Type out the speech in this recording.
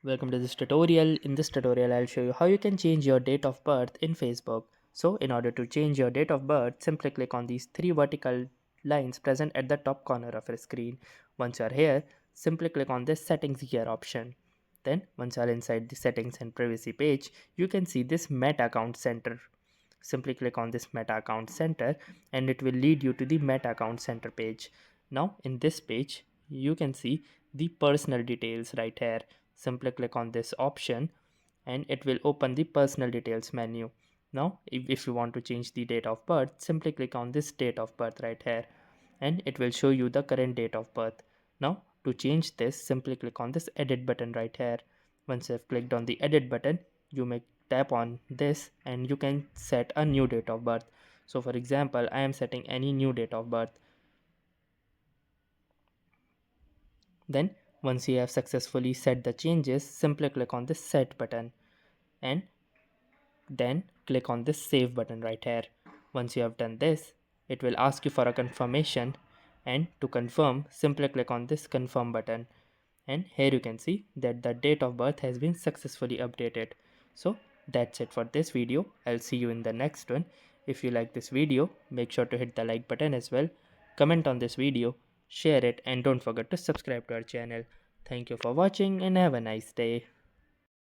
Welcome to this tutorial. In this tutorial, I'll show you how you can change your date of birth in Facebook. So in order to change your date of birth, simply click on these three vertical lines present at the top corner of your screen. Once you are here, simply click on this settings here option. Then once you are inside the settings and privacy page, you can see this Meta account center. Simply click on this Meta account center and it will lead you to the Meta account center page. Now in this page, you can see the personal details right here. Simply click on this option and it will open the personal details menu. Now if you want to change the date of birth, simply click on this date of birth right here and it will show you the current date of birth. Now to change this, simply click on this edit button right here. Once you have clicked on the edit button, you may tap on this and you can set a new date of birth. So for example, I am setting any new date of birth. Then once you have successfully set the changes, simply click on this set button and then click on this save button right here. Once you have done this, it will ask you for a confirmation, and to confirm, simply click on this confirm button. And here you can see that the date of birth has been successfully updated. So that's it for this video. I'll see you in the next one. If you like this video, make sure to hit the like button as well. Comment on this video, share it, and don't forget to subscribe to our channel. Thank you for watching and have a nice day.